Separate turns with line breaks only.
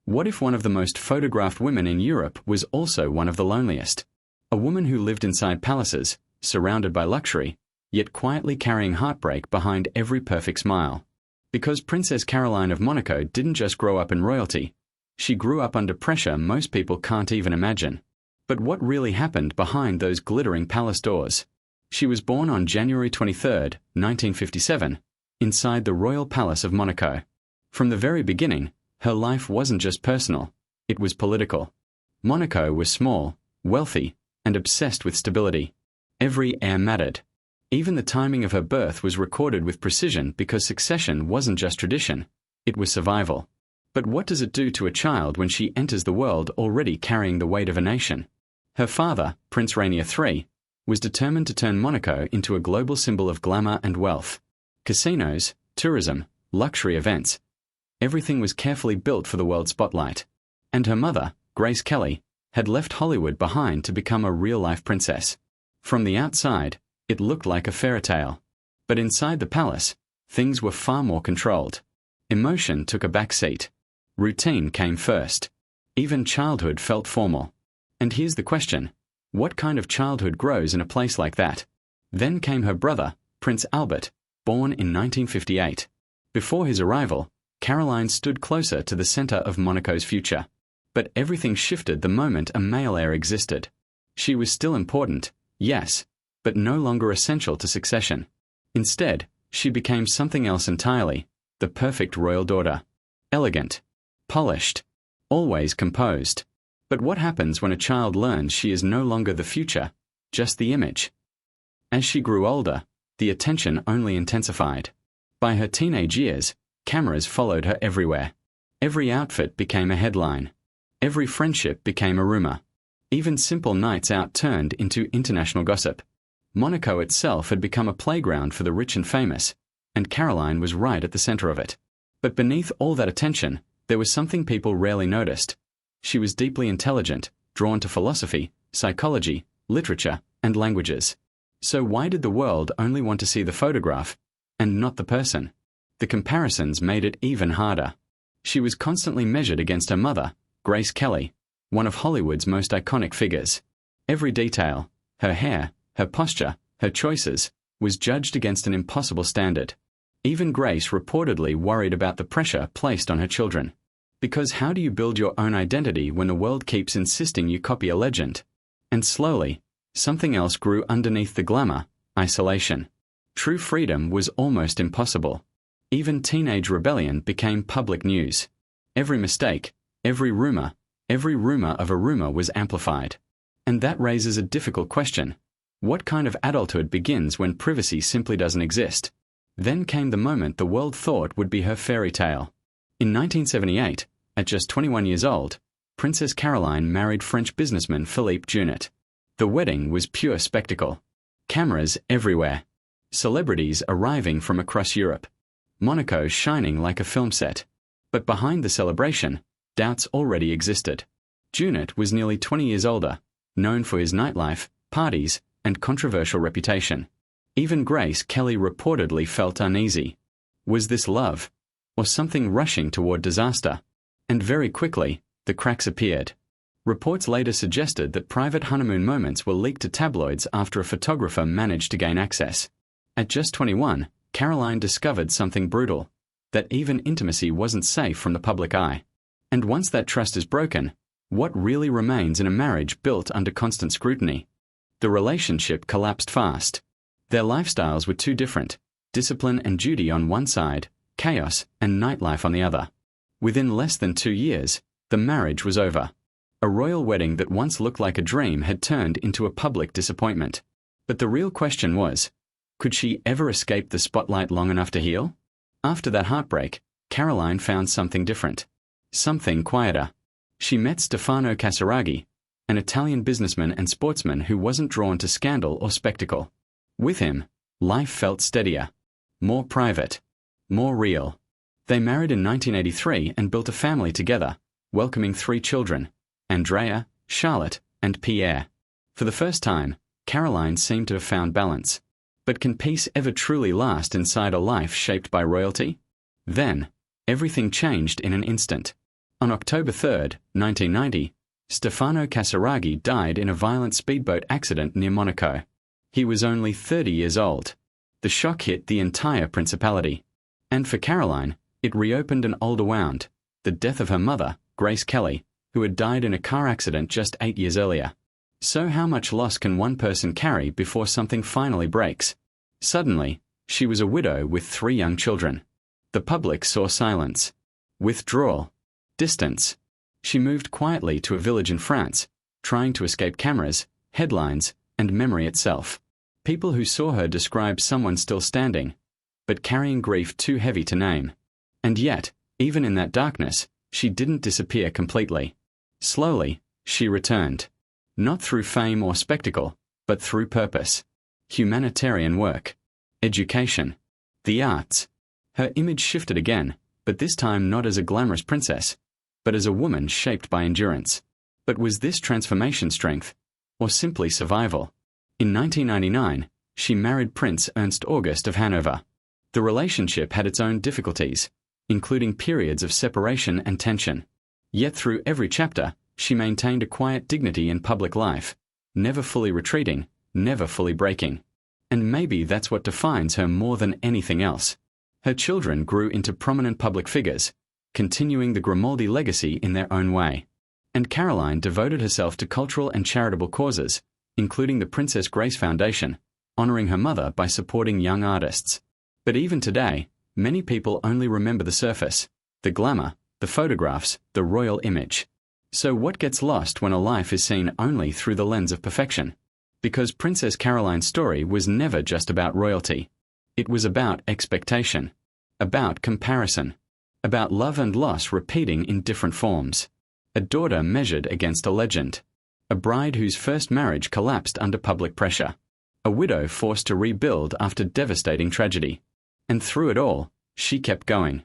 What if one of the most photographed women in Europe was also one of the loneliest? A woman who lived inside palaces, surrounded by luxury, yet quietly carrying heartbreak behind every perfect smile. Because Princess Caroline of Monaco didn't just grow up in royalty, she grew up under pressure most people can't even imagine. But what really happened behind those glittering palace doors? She was born on January 23, 1957, inside the royal palace of Monaco. From the very beginning, her life wasn't just personal, it was political. Monaco was small, wealthy, and obsessed with stability. Every heir mattered. Even the timing of her birth was recorded with precision because succession wasn't just tradition, it was survival. But what does it do to a child when she enters the world already carrying the weight of a nation? Her father, Prince Rainier III, was determined to turn Monaco into a global symbol of glamour and wealth. Casinos, tourism, luxury events. Everything was carefully built for the world spotlight. And her mother, Grace Kelly, had left Hollywood behind to become a real-life princess. From the outside, it looked like a fairy tale. But inside the palace, things were far more controlled. Emotion took a back seat. Routine came first. Even childhood felt formal. And here's the question: what kind of childhood grows in a place like that? Then came her brother, Prince Albert, born in 1958. Before his arrival, Caroline stood closer to the center of Monaco's future. But everything shifted the moment a male heir existed. She was still important, yes, but no longer essential to succession. Instead, she became something else entirely: the perfect royal daughter. Elegant, polished, always composed. But what happens when a child learns she is no longer the future, just the image? As she grew older, the attention only intensified. By her teenage years, cameras followed her everywhere. Every outfit became a headline. Every friendship became a rumor. Even simple nights out turned into international gossip. Monaco itself had become a playground for the rich and famous, and Caroline was right at the center of it. But beneath all that attention, there was something people rarely noticed. She was deeply intelligent, drawn to philosophy, psychology, literature, and languages. So why did the world only want to see the photograph, and not the person? The comparisons made it even harder. She was constantly measured against her mother, Grace Kelly, one of Hollywood's most iconic figures. Every detail, her hair, her posture, her choices, was judged against an impossible standard. Even Grace reportedly worried about the pressure placed on her children. Because how do you build your own identity when the world keeps insisting you copy a legend? And slowly, something else grew underneath the glamour: isolation. True freedom was almost impossible. Even teenage rebellion became public news. Every mistake, every rumor of a rumor was amplified. And that raises a difficult question. What kind of adulthood begins when privacy simply doesn't exist? Then came the moment the world thought would be her fairy tale. In 1978, at just 21 years old, Princess Caroline married French businessman Philippe Junot. The wedding was pure spectacle. Cameras everywhere. Celebrities arriving from across Europe. Monaco shining like a film set. But behind the celebration, doubts already existed. Junot was nearly 20 years older, known for his nightlife, parties, and controversial reputation. Even Grace Kelly reportedly felt uneasy. Was this love, or something rushing toward disaster? And very quickly, the cracks appeared. Reports later suggested that private honeymoon moments were leaked to tabloids after a photographer managed to gain access. At just 21, Caroline discovered something brutal: that even intimacy wasn't safe from the public eye. And once that trust is broken, what really remains in a marriage built under constant scrutiny? The relationship collapsed fast. Their lifestyles were too different: discipline and duty on one side, chaos and nightlife on the other. Within less than 2 years, the marriage was over. A royal wedding that once looked like a dream had turned into a public disappointment. But the real question was, could she ever escape the spotlight long enough to heal? After that heartbreak, Caroline found something different. Something quieter. She met Stefano Casiraghi, an Italian businessman and sportsman who wasn't drawn to scandal or spectacle. With him, life felt steadier, more private, more real. They married in 1983 and built a family together, welcoming 3 children: Andrea, Charlotte, and Pierre. For the first time, Caroline seemed to have found balance. But can peace ever truly last inside a life shaped by royalty? Then, everything changed in an instant. On October 3, 1990, Stefano Casiraghi died in a violent speedboat accident near Monaco. He was only 30 years old. The shock hit the entire principality. And for Caroline, it reopened an older wound, the death of her mother, Grace Kelly, who had died in a car accident just 8 years earlier. So how much loss can one person carry before something finally breaks? Suddenly, she was a widow with 3 young children. The public saw silence, withdrawal, distance. She moved quietly to a village in France, trying to escape cameras, headlines, and memory itself. People who saw her described someone still standing, but carrying grief too heavy to name. And yet, even in that darkness, she didn't disappear completely. Slowly, she returned. Not through fame or spectacle, but through purpose. Humanitarian work. Education. The arts. Her image shifted again, but this time not as a glamorous princess, but as a woman shaped by endurance. But was this transformation strength, or simply survival? In 1999, she married Prince Ernst August of Hanover. The relationship had its own difficulties, including periods of separation and tension. Yet through every chapter, she maintained a quiet dignity in public life, never fully retreating, never fully breaking. And maybe that's what defines her more than anything else. Her children grew into prominent public figures, continuing the Grimaldi legacy in their own way. And Caroline devoted herself to cultural and charitable causes, including the Princess Grace Foundation, honoring her mother by supporting young artists. But even today, many people only remember the surface, the glamour, the photographs, the royal image. So what gets lost when a life is seen only through the lens of perfection? Because Princess Caroline's story was never just about royalty. It was about expectation, about comparison, about love and loss repeating in different forms. A daughter measured against a legend. A bride whose first marriage collapsed under public pressure. A widow forced to rebuild after devastating tragedy. And through it all, she kept going.